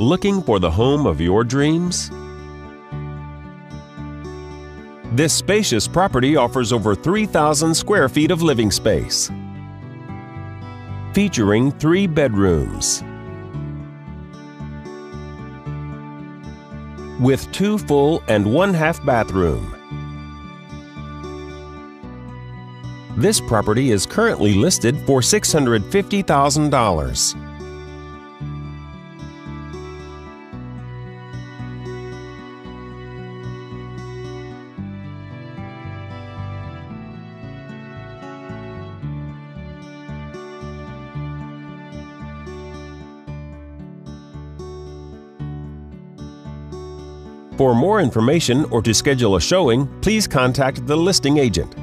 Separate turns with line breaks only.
Looking for the home of your dreams? This spacious property offers over 3,000 square feet of living space, featuring 3 bedrooms with 2 full and 1/2 bathroom. This property is currently listed for $650,000. For more information or to schedule a showing, please contact the listing agent.